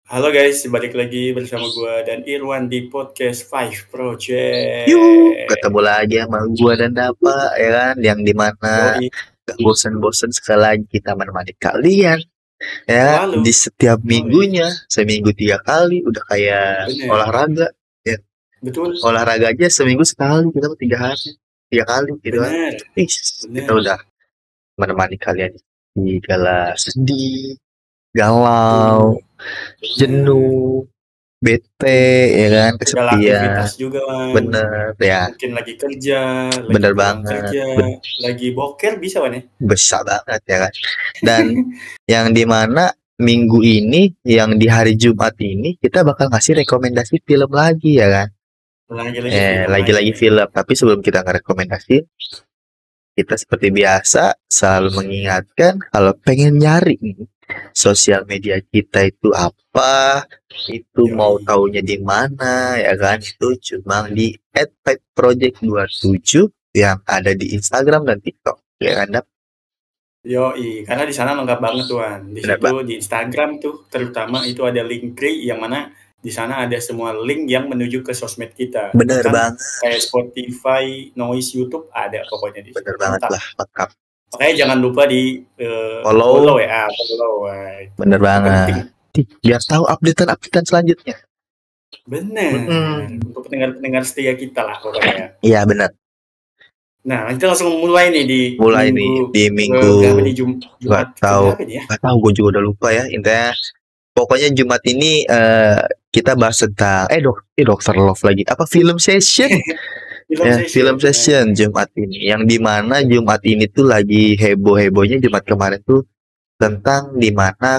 Halo guys, balik lagi bersama gua dan Irwan di podcast Five Project. Yuk, ketemu lagi sama gua dan Dapa, ya kan? Yang dimana Yoi, gak bosen-bosen sekali lagi kita menemani kalian, ya. selalu. Di setiap Yoi, minggunya, seminggu 3 kali, udah kayak bener, olahraga. Ya, betul, olahraga aja seminggu sekali, kita mah 3 hari, 3 kali, gitu kan? bener, Ih, kita bener, udah menemani kalian di kala sedih, betul, galau, jenuh, bete, ya kan? segala aktivitas Kesepian. juga, Wan. Bener, ya. Mungkin lagi kerja, lagi Bener pulang banget. kerja, lagi boker bisa Wan ya? Besar banget ya kan. Dan yang dimana minggu ini, yang di hari Jumat ini kita bakal ngasih rekomendasi film lagi ya kan. Lagi-lagi film Lagi-lagi lagi. film. Tapi sebelum kita ngerekomendasi, kita seperti biasa selalu mengingatkan kalau pengen nyari nih sosial media kita itu apa, itu mau Yoi, taunya di mana ya kan, itu cuma di @project27 yang ada di Instagram dan TikTok ya kan. yoi, karena di sana lengkap banget Wan. Di Bener situ banget. di Instagram tuh terutama itu ada Linktree yang mana di sana ada semua link yang menuju ke sosmed kita. Bener Bahkan banget. kayak Spotify, Noise, YouTube ada pokoknya di situ. Bener banget Mantap. lah, lengkap. Makanya jangan lupa di Follow, follow ya, follow. bener Itu penting. banget. Biar tahu updatean selanjutnya. Bener. Untuk pendengar-pendengar setia kita lah pokoknya. Iya bener. Nah, kita langsung mulai nih di Mulai nih di minggu berapa nih Jumat nggak tahu, keberapa nih ya? nggak tahu, gue juga udah lupa ya. Intinya pokoknya Jumat ini kita bahas tentang Dokter Love lagi. Apa film session? Film Ya, session. film session Jumat ini. Yang dimana Jumat ini tuh lagi heboh-hebohnya Jumat kemarin tuh tentang dimana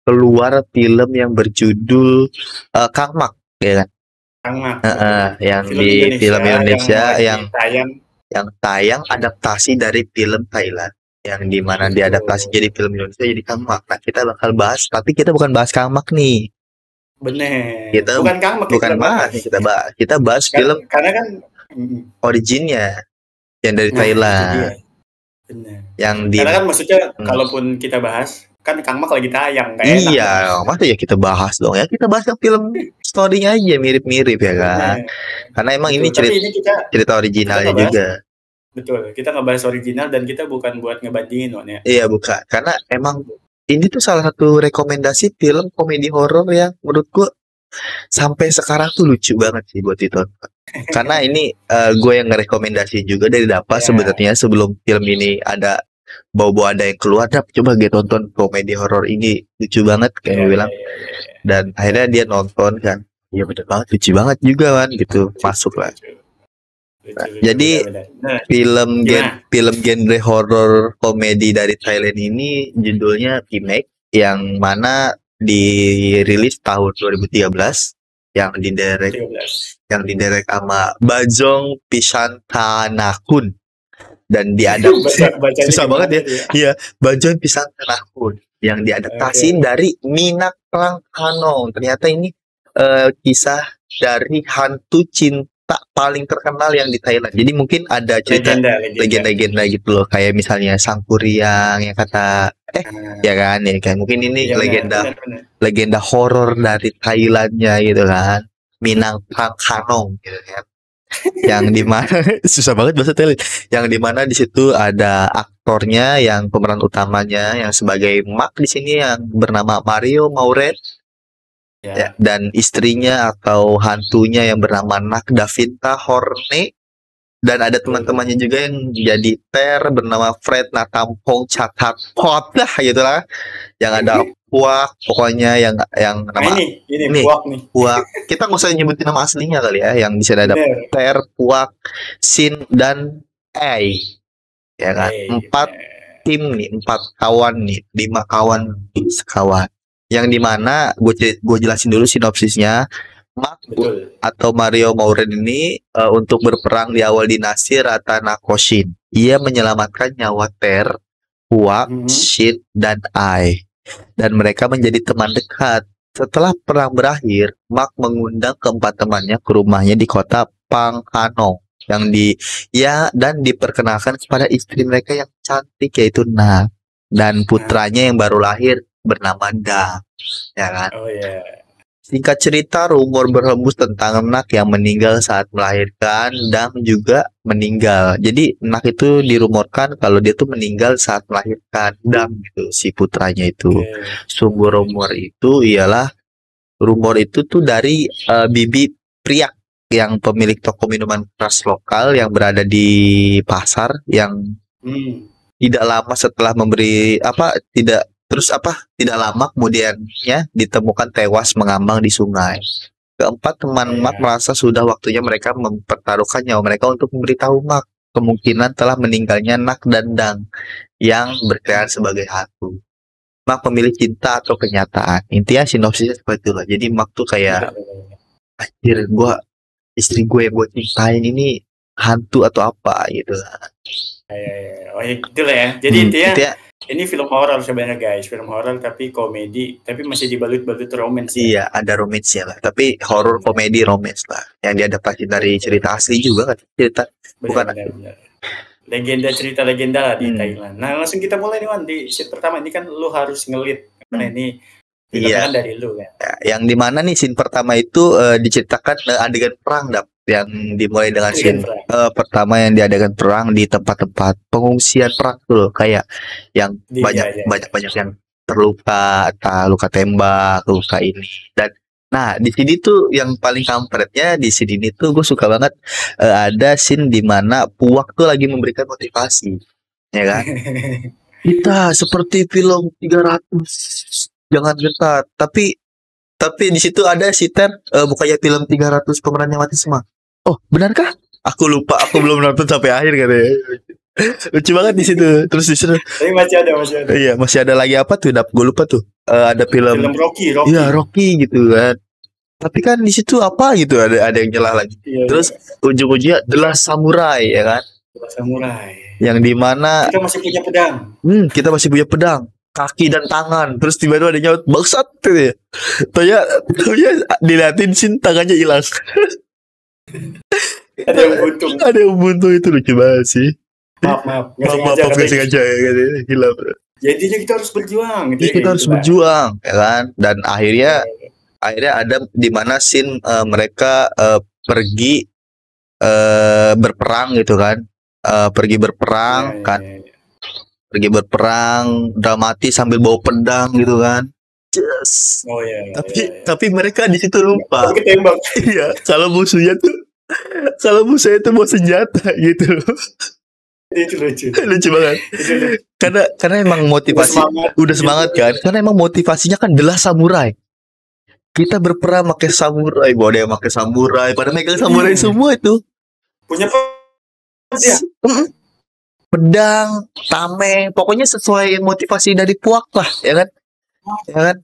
keluar film yang berjudul Kang Mak, ya kan? Kang Mak, Yang film di film Indonesia yang lagi tayang adaptasi dari film Thailand, yang dimana diadaptasi jadi film Indonesia jadi Kang Mak. Nah, kita bakal bahas, tapi kita bukan bahas Kang Mak nih. Bener. Kita Bukan Kang Mak bukan bahas, kita bahas film karena kan originnya yang dari nah, Thailand. itu dia. Bener. Yang Karena kan maksudnya kalaupun kita bahas kan Kang Mak lagi tayang kayak enak. Iya, masa ya kita bahas dong ya. Kita bahas yang film story-nya aja mirip-mirip ya kan. Karena emang betul. ini cerita originalnya juga. Betul, kita ngebahas original dan kita bukan buat ngebandingin ya. Iya, bukan. Karena emang ini tuh salah satu rekomendasi film komedi horor yang menurutku sampai sekarang tuh lucu banget sih buat ditonton. Karena ini gue yang ngerekomendasi juga dari Dapa sebenarnya sebelum film ini ada bau-bau ada yang keluar, coba gue tonton komedi horor ini lucu banget kayak gue bilang. Dan akhirnya dia nonton kan, ya bener banget, lucu banget juga kan gitu, masuk lah. Jadi film genre horor komedi dari Thailand ini judulnya Remake, yang mana dirilis tahun 2013, yang didirect sama Bajong Pisantanakun dan diadaptasi susah banget ya. Iya, Bajong Pisantanakun yang diadaptasiin dari Minak Langkanong. Ternyata ini kisah dari hantu cinta paling terkenal yang di Thailand. Jadi mungkin ada cerita legenda gitu loh, kayak misalnya Sang Kuryang yang kata ya kan mungkin ini legenda horor dari Thailandnya gitu kan, Minang Kanong gitu kan. Yang dimana susah banget bahasa Thailand, yang dimana di situ ada aktornya yang pemeran utamanya yang sebagai Mak di sini yang bernama Mario Mauret. Ya, dan istrinya atau hantunya yang bernama Nak Davinta Horne, dan ada teman-temannya juga yang jadi Ter bernama Fred Natampong Chatat Pot lah gitulah, yang ada Puak pokoknya yang nama ini Puak. Kita nggak usah nyebutin nama aslinya kali ya, yang di sini ada Ter, Puak, Sin dan Ei ya kan. 4 tim nih, 4 kawan nih, 5 kawan sekawan. Yang dimana gue jelasin dulu sinopsisnya. Mak atau Mario Mauret ini untuk berperang di awal dinasti Ratanakoshin. Ia menyelamatkan nyawa Ter, Puak, Shin, dan Ai. Dan mereka menjadi teman dekat. Setelah perang berakhir, Mak mengundang keempat temannya ke rumahnya di kota Panghanong dan diperkenalkan kepada istri mereka yang cantik, yaitu Nak, dan putranya yang baru lahir, bernama Dang, ya kan? Oh ya. Singkat cerita, rumor berhembus tentang Nak yang meninggal saat melahirkan. Dang juga meninggal. Jadi Nak itu dirumorkan kalau dia tuh meninggal saat melahirkan Dang gitu, si putranya itu. Oke. Sumber rumor itu ialah rumor itu tuh dari Bibi Priak yang pemilik toko minuman keras lokal yang berada di pasar yang Hmm. tidak lama setelah memberi tidak lama kemudiannya ditemukan tewas mengambang di sungai. Keempat, teman Mak Ya. merasa sudah waktunya mereka mempertaruhkan nyawa mereka untuk memberitahu Mak kemungkinan telah meninggalnya Nak dan Dang yang berkeliaran sebagai hantu. Mak memilih cinta atau kenyataan. Intinya sinopsisnya seperti itulah. Jadi Mak tuh kayak, anjir, istri gue yang gue cintain ini hantu atau apa gitu. Ya. Oh ya gitulah ya. Jadi intinya ini film horor sebenarnya guys, film horor tapi komedi, tapi masih dibalut-balut romance. Iya, ada romance-nya lah. Tapi horor komedi romance lah. Yang diadaptasi dari cerita asli juga kan? Cerita bukan benar. Legenda cerita legenda lah di Thailand. Nah, langsung kita mulai nih Wan di scene pertama ini kan lu harus ngelit karena ini filmnya kan dari lu kan. Ya, yang dimana nih scene pertama itu diceritakan adegan perang yang dimulai dengan scene pertama yang diadakan perang di tempat-tempat pengungsian perang tuh loh, kayak yang banyak yang terluka, luka tembak, luka ini. Dan nah di sini tuh yang paling kampretnya di sini ini tuh gue suka banget ada scene di mana Puak tuh lagi memberikan motivasi, ya kan? Kita seperti film 300, jangan gentar. Tapi di situ ada si Ter bukannya film 300 pemerannya mati semua. Oh, benarkah? Aku lupa, aku belum nonton sampai akhir katanya. Lucu banget di situ. Terus di situ. Tapi masih ada. Iya, masih ada lagi apa tuh? Gue lupa tuh. Ada film Rocky. Iya, Rocky gitu kan. Tapi kan di situ apa gitu, ada yang nyelah lagi. Iya, terus ujung-ujungnya The Last Samurai, ya kan? The Last Samurai. Yang dimana kita masih punya pedang. Kita masih punya pedang, kaki dan tangan. Terus tiba-tiba ada nyaut bangsat gitu ya. Toya diliatin sin tangannya hilang. Ada yang buntu itu lucu banget sih. Maaf, nggak sengaja ya, hilang. Jadi kita harus berjuang. Kita harus berjuang, ya kan? Dan akhirnya ada di mana scene mereka pergi berperang gitu kan. Pergi berperang pergi berperang dramatis sambil bawa pedang gitu kan. Yes. Oh iya. Tapi mereka di situ lupa. Ketembak. Iya, kalau musuhnya tuh mau senjata gitu. Itu lucu banget. Karena emang motivasi udah semangat kan. Karena emang motivasinya kan adalah samurai. Kita berperang pakai samurai, bawa dia pakai samurai, pada megang samurai semua itu. Punya pedang, tameng, pokoknya sesuai motivasi dari Puak lah, ya kan? Ya kan?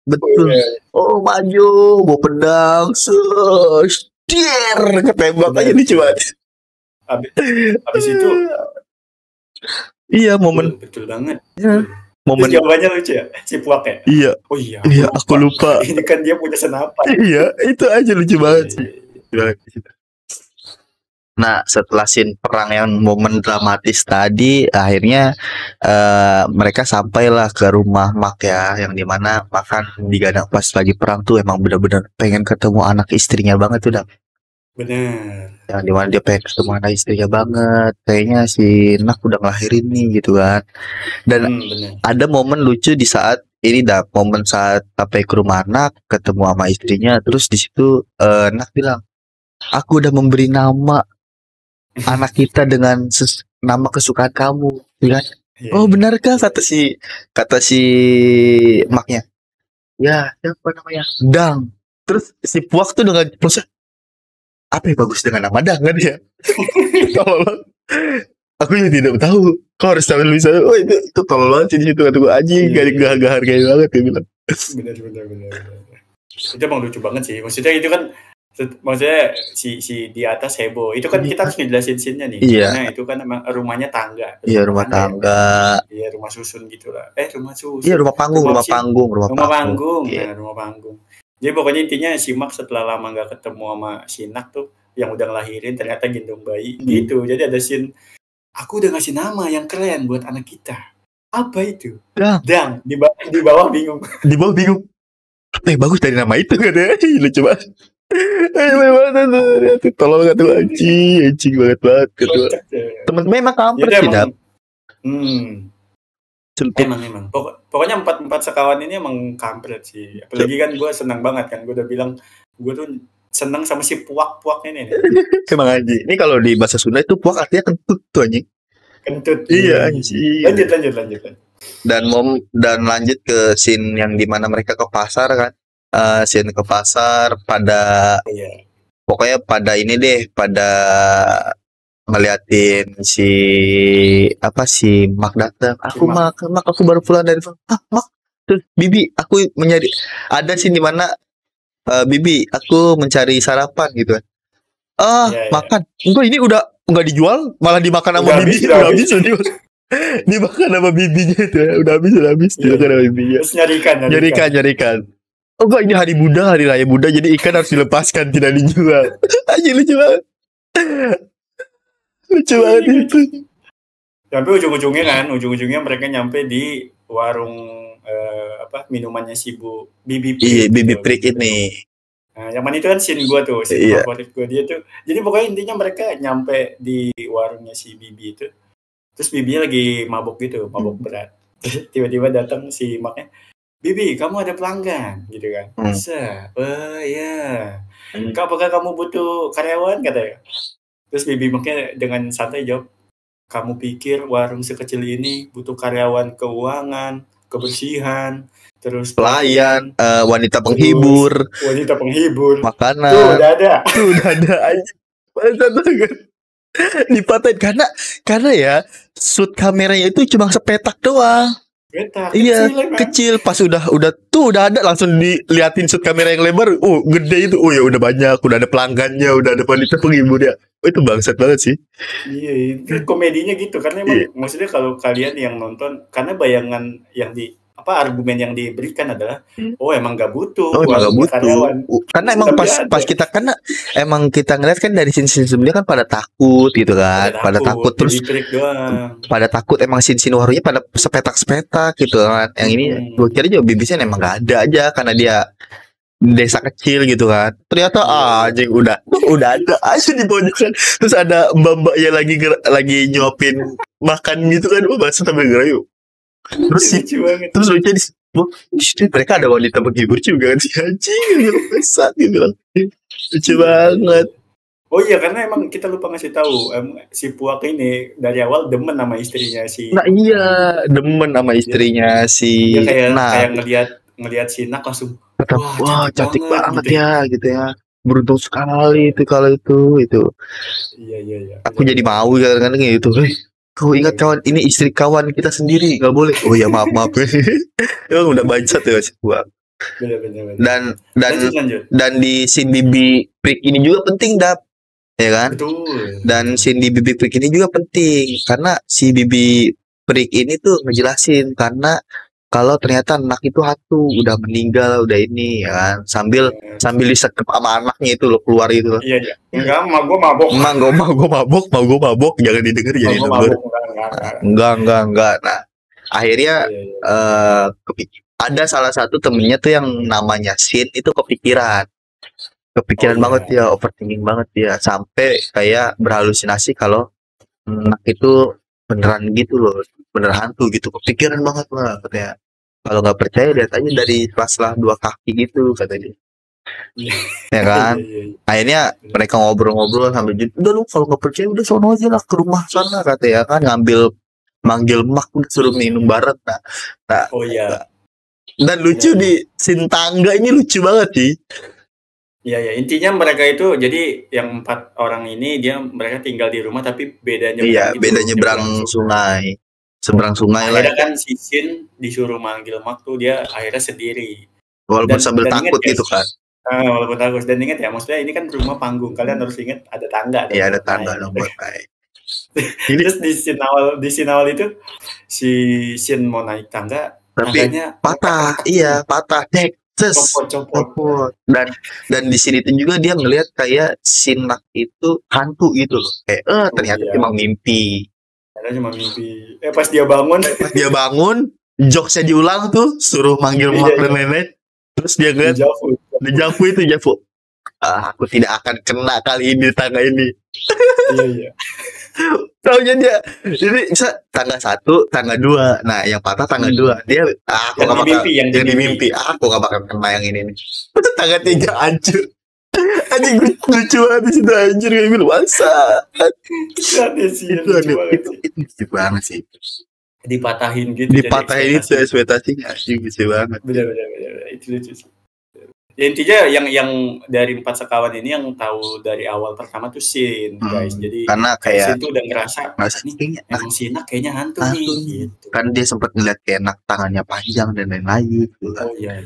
Betul. Oh, maju, bawa pedang, ketembak aja nih coba. Habis itu iya, momen betul banget. Ya. Momen jawabannya lucu ya, si Puak ya? Iya. Oh iya. Iya, aku lupa. Ini kan dia punya senapan. Iya, itu aja lucu banget sih. Nah, setelah scene perang yang momen dramatis tadi, akhirnya mereka sampailah ke rumah Mak ya, yang dimana makan digadang pas lagi perang tuh emang benar-benar pengen ketemu anak istrinya banget tuh, Dak. Bener. Yang dimana dia pengen ketemu anak istrinya banget, kayaknya si Nak udah ngelahirin nih gitu kan. Dan ada momen lucu di saat ini, Dak, momen saat sampai ke rumah Nak, ketemu sama istrinya, terus di situ Nak bilang, aku udah memberi nama anak kita dengan nama kesukaan kamu, ya kan? Oh, benarkah kata si Maknya? Ya, siapa namanya? Dang. Terus si Puak tuh dengan proses apa yang bagus dengan nama Dang kan ya? Tolol. Aku juga tidak tahu. Kau harus tahu misalnya, oh itu tolol banget di situ, kata gue, anjing, gak hargai banget dia bilang. Benar. Itu emang lucu banget sih. Maksudnya itu kan si di atas heboh. Itu kan kita harus ngejelasin scene-nya nih. Iya. Karena itu kan emang rumahnya tangga. Iya, rumah tangga. Iya, rumah susun gitu lah. Rumah susun. Iya, rumah panggung. Rumah panggung. Iya. Nah, rumah panggung. Jadi pokoknya intinya si Mak setelah lama gak ketemu sama si Nak tuh yang udah ngelahirin ternyata gendong bayi gitu. Jadi ada scene, aku udah ngasih nama yang keren buat anak kita. Apa itu? Dang. Di bawah bingung. Di bawah bingung. Apa yang bagus dari nama itu kan ya? Lucu banget. Tolong gak tuh anjing banget gitu. Temen memang kampret sih Dap. Emang. Pokoknya 4 sekawan ini emang kampret sih. Apalagi kan gue senang banget kan. Gue udah bilang gue tuh seneng sama si puak ini. Emang anjing. Ini kalau di bahasa Sunda itu puak artinya kentut tuh anjing. Kentut. Iya anjing. Lanjut. Dan lanjut ke scene yang dimana mereka ke pasar kan. Scene ke pasar pada pokoknya pada ini deh, pada ngeliatin si Mak datang. Mak aku baru pulang dari Mak. Terus Bibi, aku mencari ada sih di mana Bibi, aku mencari sarapan gitu kan. Makan. Enggak, ini udah enggak dijual, malah dimakan sama Bibi. Udah habis. Dimakan sama bibinya itu ya. Udah habis dimakan sama bibinya. Terus nyarikan. Oh enggak, ini hari raya Buddha, jadi ikan harus dilepaskan, tidak dijual. Aja lucu banget. Lucu banget itu. Sampai ujung-ujungnya mereka nyampe di warung minumannya si Bibi Prik. Iya, Bibi Prik ini. Nah, yang mana itu kan scene gue tuh, scene favorit gue dia tuh. Jadi pokoknya intinya mereka nyampe di warungnya si Bibi itu. Terus Bibi lagi mabuk berat. Tiba-tiba datang si Maknya, Bibi, kamu ada pelanggan, gitu kan? Bisa. Iya. Apakah kamu butuh karyawan, katanya? Terus Bibi Maknya dengan santai jawab, kamu pikir warung sekecil ini butuh karyawan keuangan, kebersihan, terus pelayan, wanita penghibur, makanan. Tuh udah ada aja. Dipatahin karena ya shoot kameranya itu cuma sepetak doang. Iya, kecil. Pas udah ada langsung diliatin shoot kamera yang lebar. Oh, gede itu. Oh ya udah banyak, udah ada pelanggannya, udah ada wanita penghibur ya. Oh, itu bangsat banget sih. Iya, itu komedinya gitu karena emang maksudnya kalau kalian yang nonton, karena bayangan yang argumen yang diberikan adalah emang gak butuh. Karyawan. Karena emang pas kita karena emang kita ngeliat kan dari scene sebelumnya kan pada takut gitu kan. Pada takut terus pada takut emang scene warungnya pada sepetak gitu kan. Yang ini gue kira juga bibisnya emang gak ada aja karena dia desa kecil gitu kan. Ternyata anjing udah ada aja di pojokan. Terus ada mbak-mbak yang lagi nyuapin makan gitu kan. Bahasa sampai gerayu. Terus lucu di situ mereka ada wanita penghibur juga kan, si anjing besar gitu. Lucu banget. Oh iya, karena emang kita lupa ngasih tahu si Puak ini dari awal demen sama istrinya si. Nah iya, demen sama istrinya si. Dia kayak ngelihat si Nak langsung wah cantik banget gitu ya. Beruntung sekali itu kalau itu. Iya. Aku jadi mau kadang-kadang gitu. Kau ingat kawan, ini istri kawan kita sendiri, nggak boleh. Oh ya maaf. Emang udah bangsat ya si Puak. Bener. Dan di scene Bibi Prik ini juga penting Dap, ya kan? Betul. Dan scene di Bibi Prik ini juga penting karena si Bibi Prik ini tuh ngejelasin karena kalau ternyata anak itu hantu, udah meninggal, udah ini ya kan. Sambil disekep sama anaknya itu loh keluar itu. Iya. Enggak, mau gue mabok. Jangan didengar jadi denger. Enggak. Nah, akhirnya ada salah satu temennya tuh yang namanya Sin itu kepikiran banget ya, overthinking banget ya, sampai kayak berhalusinasi kalau anak itu beneran gitu loh, bener hantu gitu, kepikiran banget lah katanya. Kalau nggak percaya lihat aja dari selah 2 kaki gitu katanya. Ya kan? Akhirnya mereka ngobrol-ngobrol sambil udah lu kalau nggak percaya udah sono aja lah ke rumah sana katanya kan, manggil Mak udah suruh minum bareng. Nah. Dan lucu di scene tangga ini lucu banget sih. Iya, intinya mereka itu jadi yang 4 orang ini mereka tinggal di rumah tapi bedanya nyebrang sungai. Seberang sungai lah. Akhirnya kan si Sin disuruh manggil Mak tuh dia akhirnya sendiri. Walaupun sambil takut gitu kan. Walaupun takut. Dan ingat ya, maksudnya ini kan rumah panggung. Kalian harus ingat ada tangga. Iya, ada tangga dong buat naik. Terus di scene awal itu si Sin mau naik tangga, tapi patah. Copot. Dan di sini tuh juga dia ngelihat kayak si Nak itu hantu gitu loh. Ternyata cuma mimpi. Padahal cuma mimpi. Pas dia bangun. Pas dia bangun, jokesnya diulang tuh, suruh manggil mak dan lain-lain. Terus dia ngeliat, Dejavu itu Javu. Aku tidak akan kena kali ini tangga ini. Iya. Taunya dia, jadi bisa tangga 1, tangga 2. Nah, yang patah tangga 2. Dia, aku nggak bakal. Yang di mimpi, aku nggak bakal kena yang ini nih. Tangga 3 hancur. Anjing lucu banget di situ anjir kayak gitu masa. Itu lucu banget sih. Dipatahin gitu. Dipatahin itu ekspektasinya anjing lucu banget. Bener. Itu lucu sih. Ya, intinya yang dari 4 sekawan ini yang tahu dari awal pertama tuh Shin, guys. Jadi karena kayak Shin tuh udah ngerasa nih emang Shinnok kayaknya hantu nih gitu. Kan dia sempat ngeliat kayak enak tangannya panjang dan lain-lain gitu. Oh iya.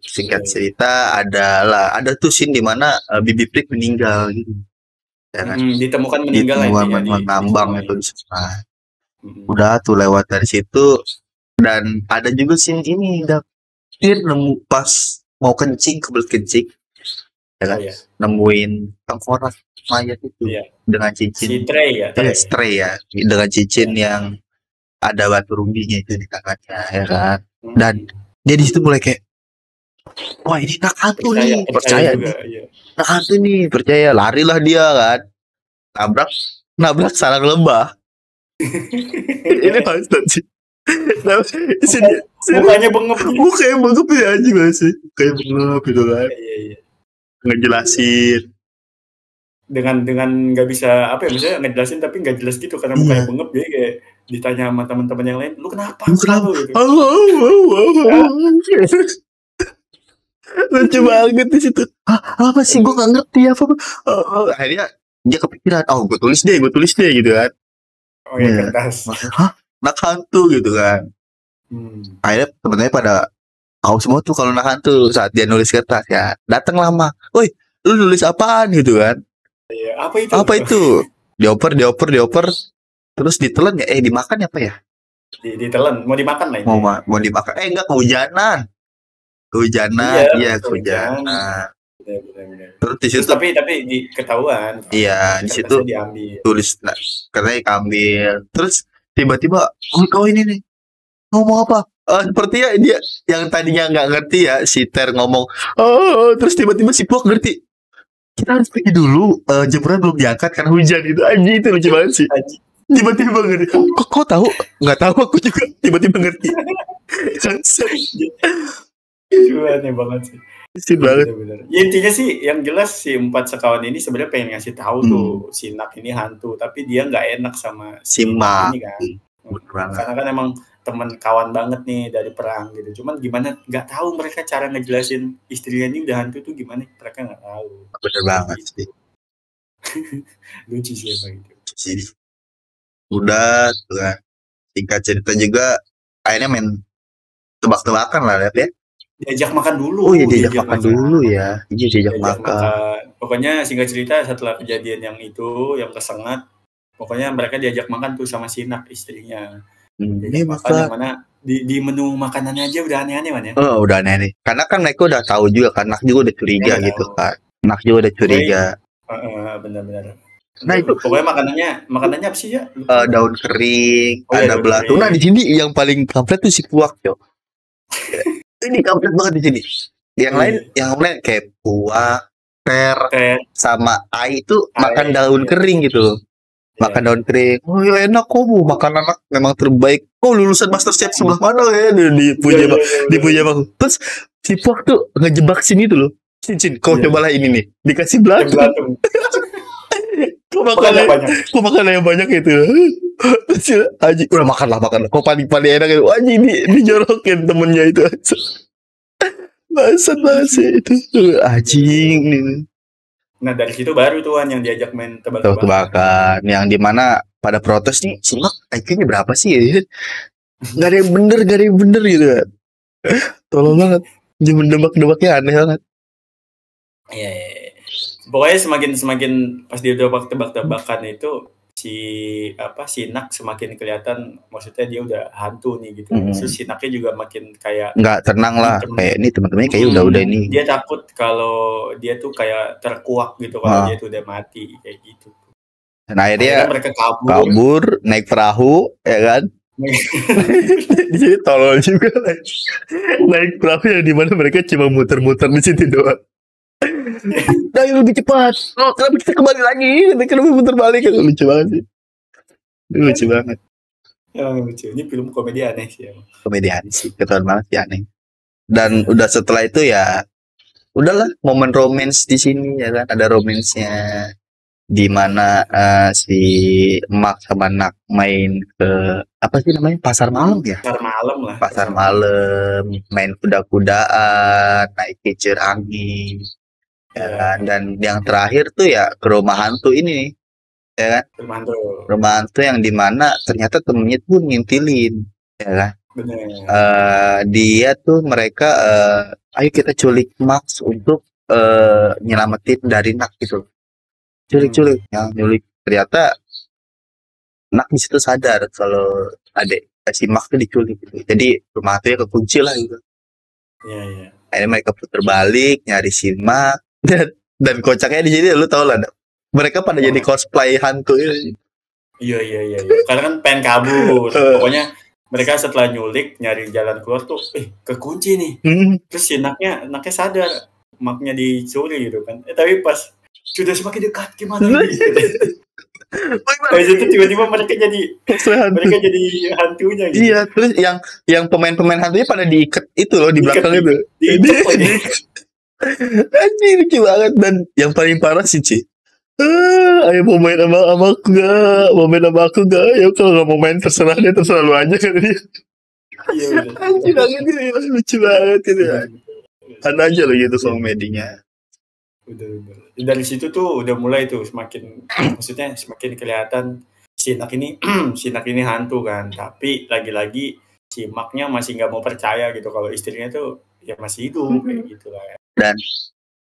Singkat cerita ada tuh scene di mana Bibi Prik meninggal gitu. Ya kan? Ditemukan meninggal ngambang itu di sana. Udah tuh lewat dari situ dan ada juga scene ini dia nemu pas mau kencing kebelet kencing ya kan? Nemuin tengkorak mayat itu dengan cincin stray ya dengan cincin yang ada batu rubinya itu di tangannya ya kan. Dan dia di situ mulai kayak wah ini nak hantu nih percaya nih nak hantu nih percaya larilah dia kan nabrak sarang lebah. Ini bangsa sih. Mukanya bengep ya anjing sih kayak bengep gitu kan. Iya. Ngejelasin dengan nggak bisa misalnya ngejelasin tapi nggak jelas gitu karena mukanya bengep dia kayak ditanya sama teman-teman yang lain lu kenapa gitu. Lucu banget di situ. Apa sih gue nggak ngerti apa. Akhirnya dia kepikiran gue tulis deh gitu kan. Kertas. Nak hantu gitu kan. Akhirnya temennya pada tahu semua tuh kalau nak hantu saat dia nulis kertas ya. Datang lama. Woi, lu nulis apaan gitu kan? Iya, apa itu? Dioper. Terus ditelan ya? Dimakan apa ya? Ditelan, mau dimakan lah ini. Mau dimakan. Enggak, kehujanan. Iya, kehujanan. Benar. Terus di situ tapi ketahuan. Iya, di situ diambil. Tulis katanya diambil. Terus tiba-tiba kau ini nih ngomong apa? Sepertinya dia yang tadinya nggak ngerti ya si Ter ngomong. Terus tiba-tiba si Puak ngerti. Kita harus pergi dulu. Jemuran belum diangkat karena hujan itu. Anjing itu lucu banget sih. Tiba-tiba ngerti. Kok tahu? Nggak tahu aku juga. Tiba-tiba ngerti. Aneh banget sih. Bener. Ya, intinya sih yang jelas si 4 sekawan ini sebenarnya pengen ngasih tahu tuh si Nak ini hantu, tapi dia nggak enak sama si Mak ini kan. Karena kan emang teman kawan banget nih dari perang gitu. Cuman gimana nggak tahu mereka cara ngejelasin istrinya ini udah hantu tuh gimana mereka nggak tahu. Bener banget sih. Lucu sih apa gitu. Udah tuh kan. Singkat cerita juga akhirnya main tebak-tebakan lah lihat ya. Diajak makan dulu. Oh iya diajak makan dulu ya. Iya diajak makan. Pokoknya singkat cerita setelah kejadian yang itu yang kesengat, pokoknya mereka diajak makan tuh sama Shinnok istrinya. Ini makan yang mana di menu makanannya aja udah aneh-aneh man ya. Udah aneh. Karena kan mereka udah tahu juga kan, Nak juga udah curiga gitu kan. Nak juga udah curiga. Benar. Nah itu pokoknya makanannya apa sih ya? Daun kering, ada belatung. Nah di sini yang paling kampret tuh si Puak yo. Ini kampret banget di sini. Yang lain kayak Puak, Ter, sama Ai itu makan daun kering gitu. Makan daun kering. Oh ya enak kamu makan anak memang terbaik. Lulusan MasterChef sebelah mana ya dipuja bang. Terus si Puak tuh ngejebak sini tuh loh. Cin, kau cobalah ini nih. Dikasih belatung. Kau makan yang banyak itu. Aji, udah makanlah. Kau paling enak itu. Aji dijorokin temennya itu. Bangsat itu. Anjing nih. Nah dari situ baru tuan yang diajak main tebak-tebakan. Yang dimana pada protes nih, Shinnok IQ-nya berapa sih ya? Gak ada yang bener gitu kan. Tolong banget. Dia mendebak-debaknya aneh banget. Iya. Pokoknya semakin pas dia tebak-tebakan itu si Shinnok semakin kelihatan, maksudnya dia udah hantu nih gitu. Terus Shinnoknya juga makin kayak nggak tenang lah, kayak ini teman-temannya kayak udah ini. Dia takut kalau dia tuh kayak terkuak gitu kalau dia tuh udah mati kayak gitu. Dan akhirnya mereka kabur naik perahu, ya kan? Di sini tolol juga naik perahu yang dimana mereka cuma muter-muter di situ doang. Nah, lebih cepat. Kenapa kita kembali lagi? Kenapa muter balik? Lucu banget sih. Lucu banget. Lucu. Ini film komedi aneh sih. Komedi aneh sih, ketahuan banget sih aneh. Dan udah setelah itu ya, udahlah momen romance di sini ya kan, ada romansnya di mana si Mark sama Nak main ke apa sih namanya, pasar malam ya? Pasar malam lah. Pasar malam, main kuda-kudaan, naik kincir angin, ya kan? Dan yang terakhir tuh ya ke rumah hantu ini, ya kan? Rumah hantu yang dimana ternyata temennya tuh ngintilin, ya kan? Dia tuh mereka ayo kita culik Max untuk nyelamatin dari Nak gitu. Culik yang nyulik, ternyata Nak di situ sadar kalau adik si Max tuh diculik gitu. Jadi rumah hantunya kekunci lah gitu. Iya. Akhirnya mereka putar balik nyari si Max, dan kocaknya di sini lu tau lah, mereka pada jadi cosplay hantu ini. Iya. Karena kan pengen kabur. Pokoknya mereka setelah nyulik nyari jalan keluar tuh kekunci nih. Terus si Naknya sadar Maknya dicuri gitu kan. Tapi pas sudah semakin dekat gimana gitu. Habis itu tiba-tiba mereka jadi hantunya gitu. Iya, terus yang pemain-pemain hantunya pada diikat itu loh di belakang itu. Anjir, lucu banget. Dan yang paling parah sih, Ci. Ayo mau main sama aku gak? Mau main sama aku gak? Ya kalau gak mau main terserah dia, terserah lu aja kan dia. Iya. Anjir banget ini, lucu banget itu. Ada aja loh gitu komedinya. Udah. Dari situ tuh udah mulai tuh semakin kelihatan si Nak ini hantu kan. Tapi lagi-lagi si Maknya masih nggak mau percaya gitu kalau istrinya tuh ya masih hidup kayak gitu lah.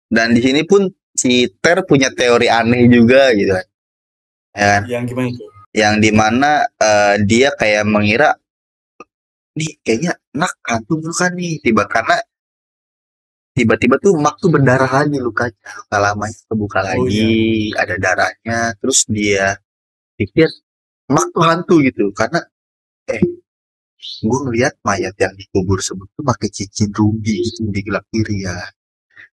Dan di sini pun si Ter punya teori aneh juga gitu kan. Ya. Yang gimana itu? Yang dimana dia kayak mengira nih kayaknya Nak hantu bukan nih, tiba-tiba tuh Mak tuh berdarah lagi, luka lamanya kebuka lagi, ada darahnya. Terus dia pikir Mak tuh hantu gitu karena gue ngeliat mayat yang dikubur sebelum tuh pakai cincin rubi di gelang kiri ya,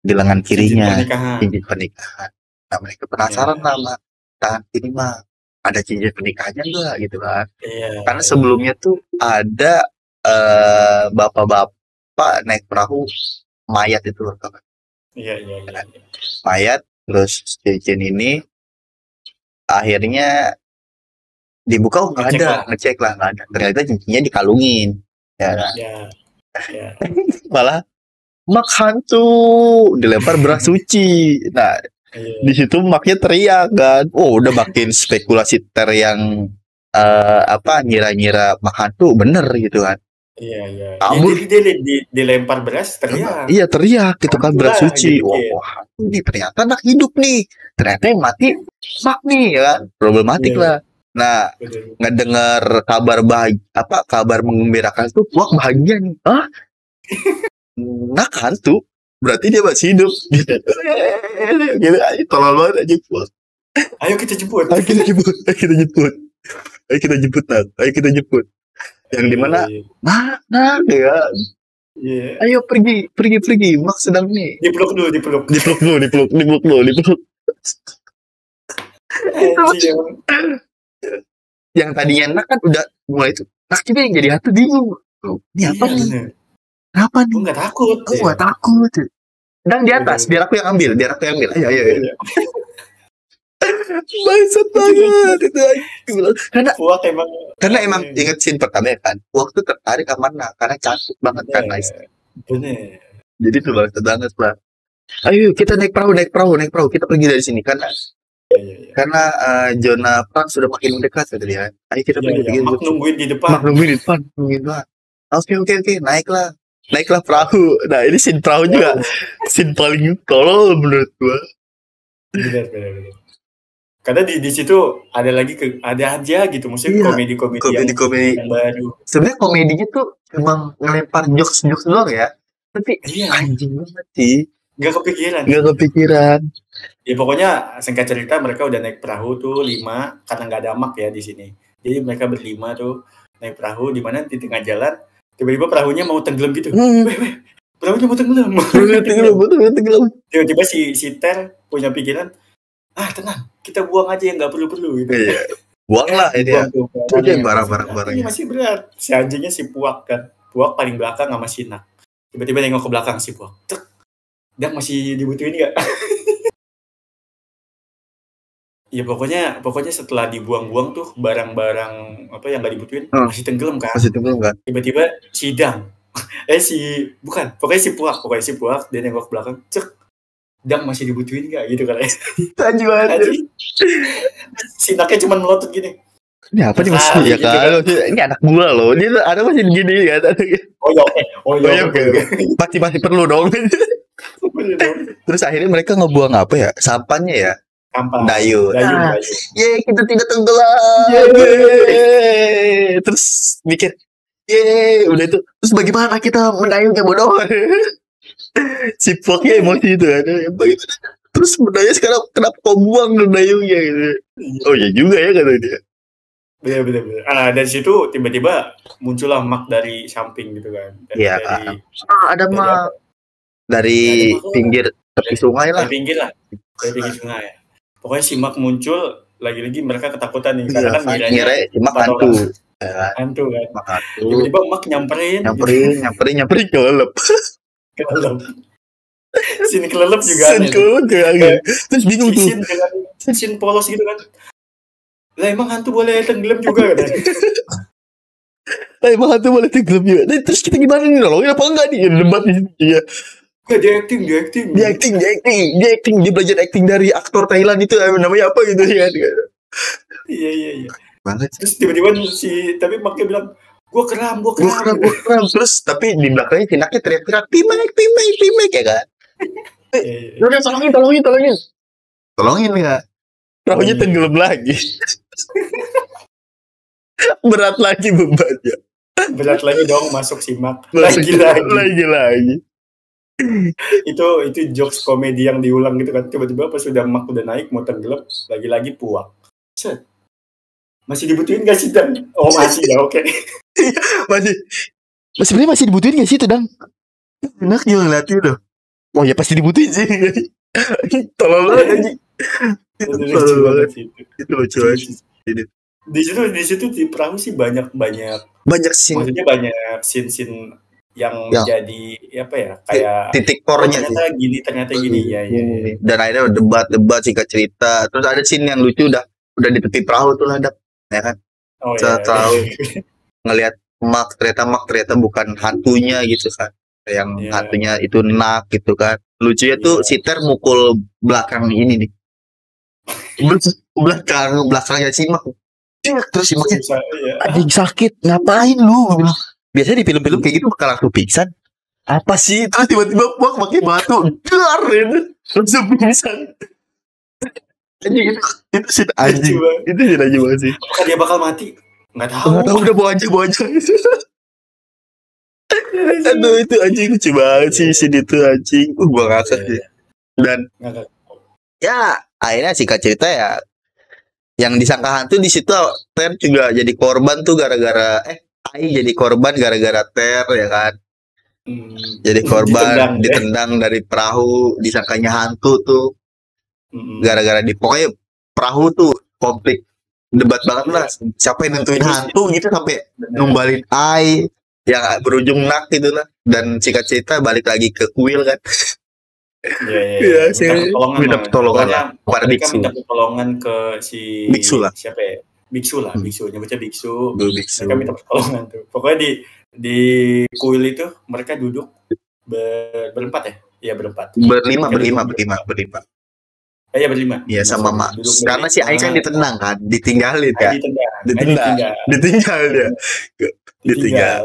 di lengan kirinya cincin pernikahan. Nah mereka penasaran sama tangan kiri mah ada cincin pernikahannya enggak gitu kan. Karena sebelumnya tuh ada bapak-bapak naik perahu mayat itu loh kan. Iya. Mayat, terus cincin ini akhirnya dibuka nggak ada, ngecek lah nggak ada. Ternyata cincinnya dikalungin. Ya. Malah Mak hantu dilempar beras suci. Nah, di situ Maknya teriak kan. Udah makin spekulasi Ter yang ngira-ngira Mak hantu bener gitu kan. Iya. Jadi dia dilempar beras teriak. Iya teriak gitu kan, beras suci. Wah, ini ternyata Nak hidup nih. Ternyata yang mati Mak nih ya kan. Problematik lah. Nah, ngedengar kabar mengembirakan itu, wah bahagia nih. Nak hantu, berarti dia masih hidup. Gitu aja, tolol banget aja. Ayo kita jemput. Ayo kita jemput. Yang dimana nah ya. Ayo pergi Mak sedang nih. Dipeluk dulu. Yang tadinya Nak kan udah mulai itu Nak juga yang jadi hantu bingung. Ini apa nih? Kenapa nih? Gue nggak takut. Dan di atas biar aku yang ambil. Ayo. Bangsat banget itu. Karena emang inget scene pertama kan, waktu tertarik sama Nak karena cantik banget kan, nice. Bener. Jadi tuh bangsat banget lah. Ayo kita naik perahu, kita pergi dari sini karena zona perang sudah makin mendekat kata dia. Ayo kita pergi. Mak nungguin di depan. Oke, naiklah perahu. Nah ini scene perahu juga scene paling tolol menurut gua. Bener. Karena di situ ada aja gitu, maksudnya komedi yang baru. Sebenarnya komedinya tuh emang ngelempar jokes doang ya, tapi anjing banget sih. Gak kepikiran. Ya pokoknya singkat cerita mereka udah naik perahu tuh 5 karena nggak ada mak ya di sini. Jadi mereka berlima tuh naik perahu di mana di tengah jalan tiba-tiba perahunya mau tenggelam gitu. Weh, perahunya mau tenggelam. Tenggelam. Tiba-tiba si Ter punya pikiran, tenang, kita buang aja yang nggak perlu-perlu gitu. Iya. Buang lah ini ya. Buang barang-barangnya. Ini masih berat. Si anjingnya si Puak kan. Puak paling belakang sama si Nak. Tiba-tiba nengok ke belakang si Puak. Dia masih dibutuhin nggak? Ya pokoknya setelah dibuang-buang tuh barang-barang apa yang nggak dibutuhin masih tenggelam kan. Tiba-tiba sidang. Pokoknya si Puak dia nengok ke belakang. Dang masih dibutuhin nggak gitu kan? Anjing. Si Naknya cuma melotot gini. Ini apa nih masih ya kan? Ini anak gua loh. Dia ada masih gini kan? Oh iya. Masih perlu dong. Terus akhirnya mereka ngebuang apa ya? Sampahnya ya? Dayung. Yeay, kita tidak tenggelam. Terus mikir, yeay, udah itu. Terus bagaimana kita mendayung kayak bodoh? Si Puaknya emosi itu kan. Bagaimana? Terus berdaya sekarang kenapa kau buang dayungnya gitu? Oh iya juga ya kata dia. Bener. Dari situ tiba-tiba muncullah mak dari samping gitu kan. Iya. Ada mak dari pinggir tepi sungai lah. Dari pinggir sungai. Pokoknya si mak muncul, lagi-lagi mereka ketakutan nih. Karena kan ngira si mak hantu. Hantu kan. Tiba-tiba mak nyamperin kelelep. Sini kelelep juga. Terus bingung tuh. Sin polos gitu kan. Lah emang hantu boleh tenggelam juga kan? Terus kita gimana nih, nolongin apa enggak nih? Debat di sini ya. Dia acting. Dia belajar acting dari aktor Thailand itu namanya apa gitu ya. Iya. Banget. Terus tiba-tiba tapi maknya bilang, gua kram. Terus tapi di belakangnya tinaknya teriak-teriak, pimek ya kan. Udah tolongin ya. Perahunya tenggelam lagi. Berat lagi bebannya. Berat lagi dong masuk simak. Lagi. itu jokes komedi yang diulang gitu kan. Tiba-tiba pas sudah mak udah naik mau tenggelam, lagi-lagi Puak. Set. Masih dibutuhin gak sih Dan? Oh masih ya, oke. Sebenarnya masih dibutuhin gak sih itu Dan? Enak juga ngeliatin tuh. Oh ya pasti dibutuhin sih. Tolong banget. Itu lucu banget. Di situ di perahu sih banyak scene. Maksudnya banyak scene yang jadi apa ya, kayak titik pornya ternyata gini ya. Dan akhirnya debat singkat cerita. Terus ada scene yang lucu udah di tepi perahu tuh lah, ya kan? Tahu ngelihat mak ternyata bukan hantunya gitu kan. Yang hantunya itu Nak gitu kan. Lucunya tuh si Ter mukul belakang ini nih. Belakangnya si Mak. Terus si Maknya anjing sakit, ngapain lu? Biasanya di film-film kayak gitu bakal langsung pingsan. Apa sih? Terus tiba-tiba Puak pakai batu, darin, langsung pingsan. Anjing itu sih anjing. Itu sih anjing banget sih. Apakah dia bakal mati? Nggak tahu. Udah bawa aja. Aduh itu anjing lucu banget sih scene itu anjing. Gua ngakak sih. Dan ya akhirnya singkat cerita ya yang disangka hantu di situ Ter juga jadi korban tuh gara-gara Ai jadi korban gara-gara Ter ya kan. Jadi korban ditendang dari perahu, disangkanya hantu tuh. Gara-gara pokoknya perahu tuh konflik debat banget lah. Siapa yang nentuin hantu gitu sampai numbalin Ai yang berujung Nak gitu lah. Dan singkat cerita balik lagi ke kuil kan. Iya, minta pertolongan kepada biksu. Minta pertolongan ke si biksu lah. Siapa ya? Biksu lah, nyebutnya biksu. Mereka minta pertolongan tuh. Pokoknya di kuil itu mereka duduk berempat ya? Iya berempat. Berlima. Iya berlima. Iya sama Mak. Karena si Ai kan ditendang kan, ditinggalin kan. Ditinggal dia.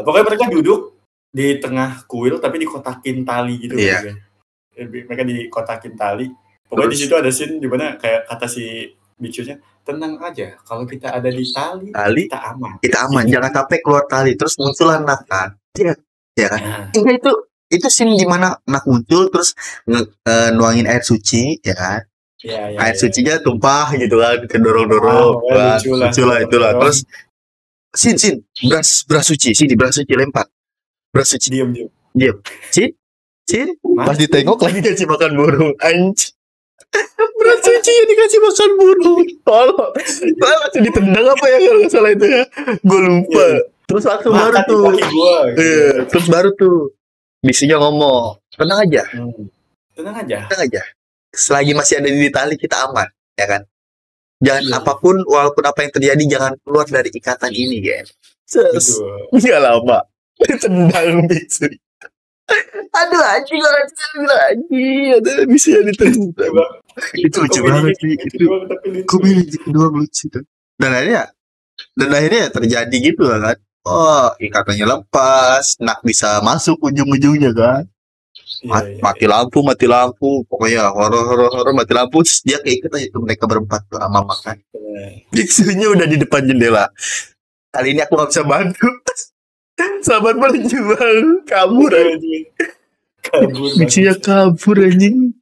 Pokoknya mereka duduk di tengah kuil tapi dikotakin tali gitu. Iya. Mereka dikotakin tali. Pokoknya di situ ada scene di mana kayak kata si biksunya, tenang aja, kalau kita ada di tali kita aman. Jangan sampai keluar tali. Terus muncullah Nak kan. Iya kan? Itu scene di mana Nak muncul terus nuangin air suci ya kan. Air sucinya tumpah gitu kan, kedorong-dorong, lucu lah itulah. Terus Sin, beras suci, sini beras suci lempar, beras suci. Diam. Sin, pas ditengok lagi kasih makan burung, anjing. Beras suci yang dikasih makan burung. Tolong langsung ditendang apa ya kalau nggak salah itu ya, gue lupa. Terus langsung baru tuh, terus baru tuh bisinya ngomong, tenang aja. Selagi masih ada di tali kita aman, ya kan? Jangan apapun, walaupun apa yang terjadi, jangan keluar dari ikatan ini, guys. Nggak lama, ditendang bisu. Aduh anjing, orang bilang anjing, ada bisa ditendang. Itu lucu banget sih. Itu komedi kedua lucu tuh. Dan akhirnya terjadi gitu lah kan. Oh, ikatannya lepas, Nak bisa masuk ujung-ujungnya kan. Mati lampu, pokoknya horor mati lampu, terus dia keikat aja tuh mereka berempat tuh sama makan. Biksunya udah di depan jendela. Kali ini aku nggak bisa bantu. Sahabat berjuang kabur anjing. Biksunya kabur anjing.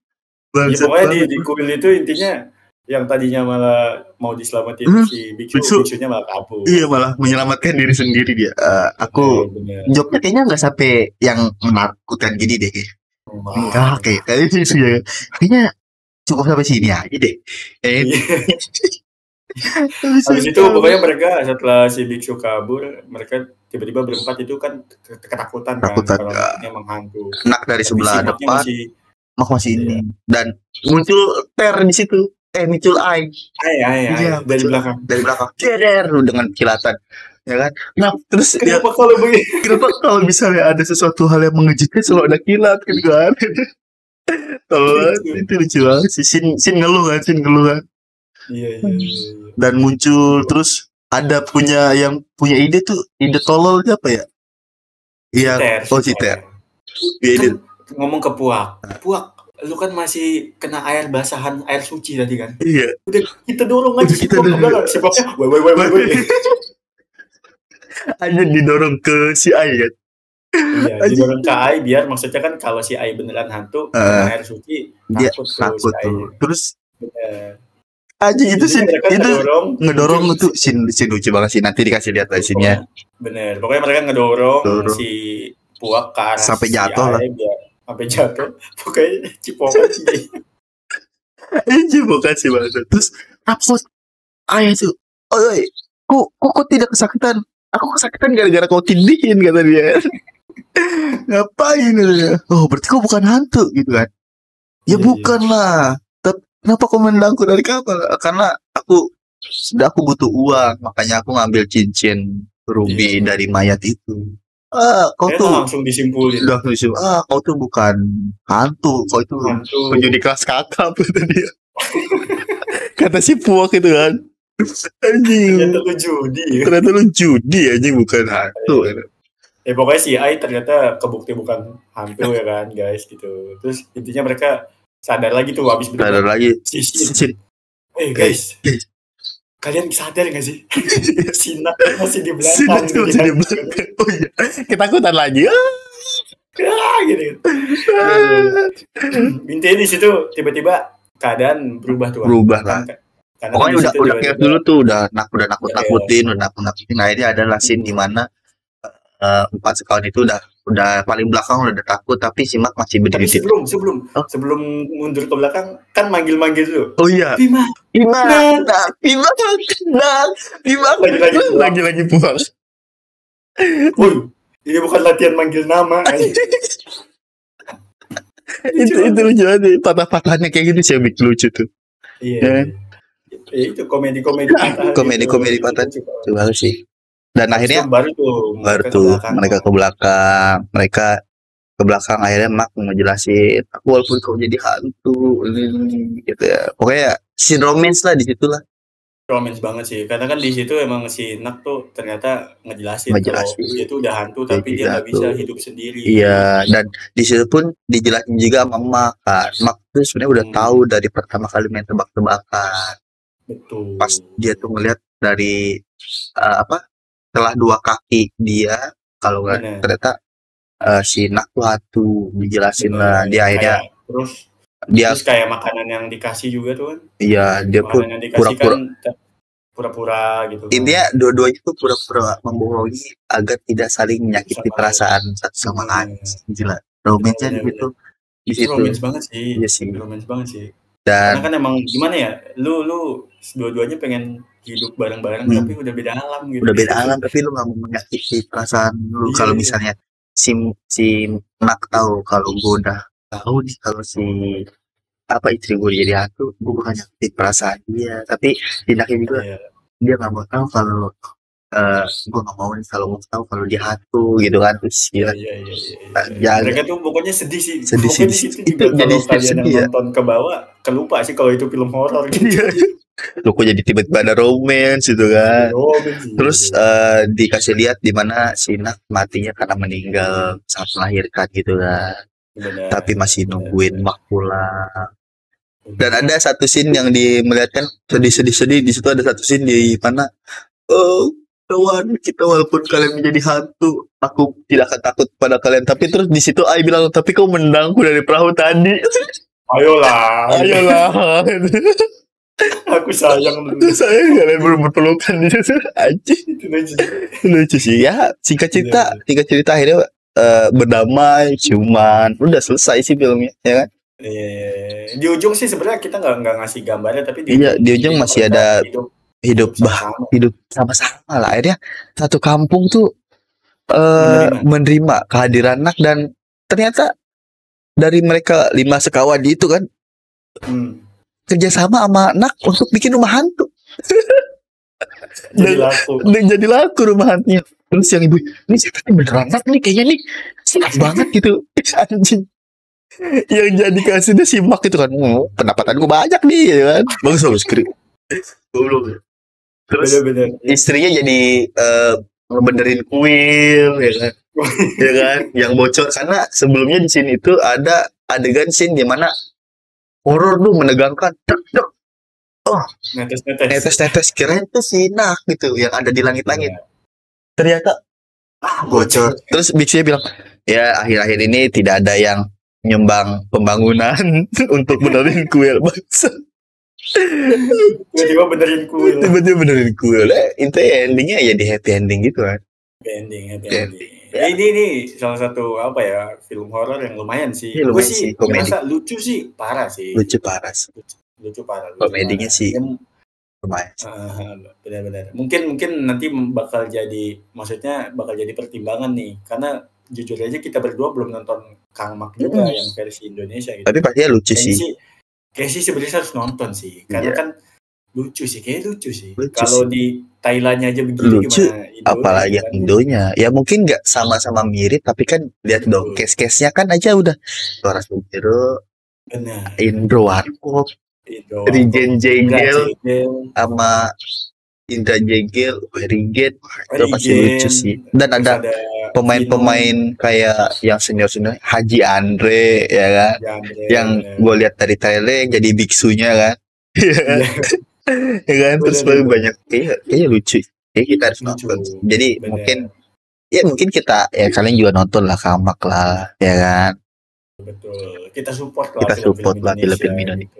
Ya, pokoknya di kuil itu intinya yang tadinya malah mau diselamatin si biksunya malah kabur. Iya, malah menyelamatkan diri sendiri dia. Aku jawabnya kayaknya nggak sampai yang menakutkan gini deh. Enggak, kayaknya sih ya. Kayaknya cukup sampai sini aja deh. Habis itu pokoknya mereka setelah si biksu kabur, mereka tiba-tiba berempat itu kan ketakutan kan kalau emang hantu. Nak dari sebelah depan masih ini. Dan muncul di situ. Muncul Ai. Dari belakang. Ceder dengan kilatan. Ya kan? Nah, terus kenapa kalau begini? Kenapa kalau misalnya ada sesuatu hal yang mengejutkan selalu ada kilat kan? Itu lucu banget sih. Sin ngeluh kan? Iya. Dan muncul terus ada punya ide tuh, ide tolol apa ya? Iya, Citer. Kan ngomong ke Puak, lu kan masih kena air basahan air suci tadi kan? Iya. Udah kita dorong aja si Puak ke belakang, si Puaknya woi. Aja didorong ke si Ai kan? Iya, didorong ke Ai biar maksudnya kan kalau si Ai beneran hantu, kena air suci, takut si Ai. Terus aja itu sih, itu ngedorong itu sin lucu banget sih, nanti dikasih lihat hasilnya. Bener, pokoknya mereka ngedorong si Puak ke arah sampai jatuh lah. Sampai jatuh, pokoknya cipokan sih. Cipokan sih banget. Terus rapot Ai itu, kok tidak kesakitan? Aku kesakitan gara-gara kau tindihin, kata dia. Ngapain katanya? Oh, berarti kau bukan hantu gitu kan? Ya bukan lah. Kenapa kau menendangku dari kapal? Karena aku butuh uang, makanya aku ngambil cincin ruby dari mayat itu. Kau tuh langsung disimpulin. Kau tuh bukan hantu, kau itu penjudi kelas kakap, kata dia. Kata si Puak itu kan. Anjing. Ternyata lu judi anjing, bukan hantu. Pokoknya si Ai ternyata kebukti bukan hantu ya kan guys gitu. Terus intinya mereka sadar lagi tuh habis sadar lagi. Guys. Kalian sadar gak sih? Sinak masih di belakang. Oh iya, ketakutan lagi. Gitu. Intinya di situ tiba-tiba keadaan berubah tuh. Berubah lah. Pokoknya udah kayak dulu tuh udah nakut-nakutin. Akhirnya adalah scene di mana 4 sekawan itu udah paling belakang udah takut, tapi si Mak masih berdiri. Tapi sebelum mundur ke belakang kan manggil tuh. Oh iya. Bima. Lagi pulang. Ini bukan latihan manggil nama. itu lucu banget, patah-patahnya kayak gitu sih, lucu tuh. Iya. Itu komedi patah. Coba sih. Dan akhirnya baru tuh mereka ke belakang akhirnya Mak ngejelasin, aku walaupun kau jadi hantu gitu ya. Pokoknya si romance lah di situ lah. Romance banget sih, karena kan di situ emang si Nak tuh ternyata ngejelasin kalau dia tuh udah hantu tapi dia nggak bisa hidup sendiri. Iya, dan di situ pun dijelasin juga sama Mak kan. Mak tuh sebenarnya udah tahu dari pertama kali main tebak-tebakan. Betul. Pas dia tuh ngeliat dari setelah 2 kaki dia, kalau nggak ternyata si Nak tuh hantu, dijelasin lah dia akhirnya. Terus Dia Terus kayak makanan yang dikasih juga tuh kan. iya dia pun Makanan yang dikasih pura-pura kan pura-pura gitu kan. intinya dua-duanya tuh pura-pura membohongi agar tidak saling menyakiti Sama perasaan satu sama lain. Gila, romansnya di bener-bener. di Itu situ. romance banget sih. Iya sih. Romance banget sih. Karena Dan kan emang gimana ya, lu dua-duanya pengen hidup bareng-bareng tapi udah beda alam gitu. udah beda alam tapi lu nggak mau menyakiti perasaan lu. Iya, Kalau iya. misalnya si Nak tahu kalau gue udah tahu nih kalau si istri gue jadi hantu, gue bukan nyakitin perasaan dia, tapi tindaknya juga Iya. dia nggak mau tahu kalau gue nggak mau nih kalau mau tahu kalau dia hantu gitu kan. Terus Iya, gila, iya, iya, iya. jaga. Mereka tuh pokoknya sedih sih. Sedih, Pokoknya di sedih. situ Itu juga jadi kalau kalian sedih yang ya. nonton ke bawah, kelupa sih kalau itu film horor gitu. Lu kok jadi tiba-tiba ada romance gitu kan. Romance sih. Terus dikasih lihat di mana si Nak matinya karena meninggal saat melahirkan gitu kan. Benar, Tapi masih benar, nungguin benar. Mak pulang. Dan ada satu scene yang melihatkan sedih di situ. Ada satu scene di mana kawan kita walaupun kalian menjadi hantu, aku tidak akan takut pada kalian. Tapi terus di situ Ai bilang, tapi kau menendangku dari perahu tadi. Ayolah. Ayolah. Aku sayang dulu. Saya kalian belum berpelukan di situ. Anjing. Itu lucu. Lucu sih ya. Singkat cerita akhirnya berdamai, ciuman, udah selesai sih filmnya, ya kan? Iya. Di ujung sih sebenarnya kita nggak ngasih gambarnya, tapi di ujung masih ada hidup sama-sama lah. Akhirnya satu kampung tuh menerima kehadiran Nak, dan ternyata dari mereka 5 sekawan itu kan kerjasama sama Nak untuk bikin rumah hantu. Jadi laku rumah hantunya. Terus yang ibu, ini siapa nih, beneran Nak nih kayaknya nih siap banget gitu. Anjing. Yang jadi kasihnya si Mak itu kan, pendapatan gue banyak nih ya kan. Bagus skrip. Belum. Terus bener. Istrinya jadi benerin kuil ya kan. Ya kan, yang bocor karena sebelumnya di sini itu ada adegan scene di mana horor tuh menegangkan. Netes kirain tuh si Nak gitu yang ada di langit-langit. Ternyata bocor. Terus Bixia bilang, ya akhir-akhir ini tidak ada yang nyumbang pembangunan untuk benerin kuil. Bangsa. Tiba-tiba benerin kuil. Intinya endingnya ya di happy ending gitu kan. Happy ending. Ya. Ini salah satu film horor yang lumayan sih. Gue sih merasa lucu sih, parah sih. Lucu parah. Komedinya sih lumayan. Benar-benar. Mungkin nanti bakal jadi pertimbangan nih, karena jujur aja kita berdua belum nonton Kang Mak juga yang versi Indonesia gitu. Tapi pastinya lucu sih. Kayak sih sebenarnya harus nonton sih, karena kan lucu sih. Kalau di Thailandnya aja begini lucu, gimana Indonya, apalagi yang Indonya. Ya mungkin nggak sama-sama mirip, tapi kan lihat dong case-nya kan aja udah Laura Sugiro, Indro Warkop, Rigen Jegel sama Indra Jegel, Rigen itu pasti lucu sih. Dan ada pemain-pemain kayak yang senior-senior, Haji Andre ya kan, yang gue lihat dari trailer jadi biksunya kan. Ya kan, terus banyak kayaknya lucu. Kayak kita harus nonton. Jadi mungkin kita kalian juga nonton lah Kamak lah, ya kan. Betul. Kita support lah film Indonesia.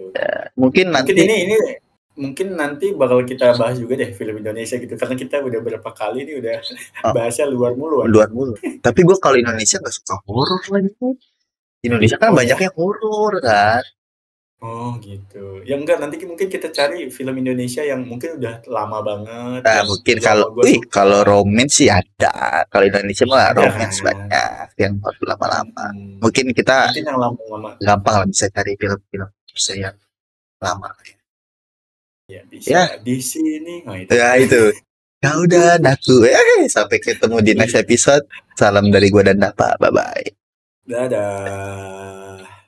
Mungkin nanti bakal kita bahas juga deh film Indonesia gitu, karena kita udah berapa kali nih udah bahasnya luar mulu. Tapi gue kalau Indonesia nggak suka horor lagi. Indonesia kan banyaknya horor kan. Oh gitu. Ya enggak, nanti mungkin kita cari film Indonesia yang mungkin udah lama banget. Nah, mungkin kalau romance sih ada. Kalau Indonesia mah romance banyak yang lama-lama. Mungkin kita yang lama-lama gampang lah bisa cari film-film yang lama. Ya bisa di sini. Itu. Ya udah, daku. Sampai ketemu di next episode. Salam dari gua dan Dapa. Bye bye. Dadah.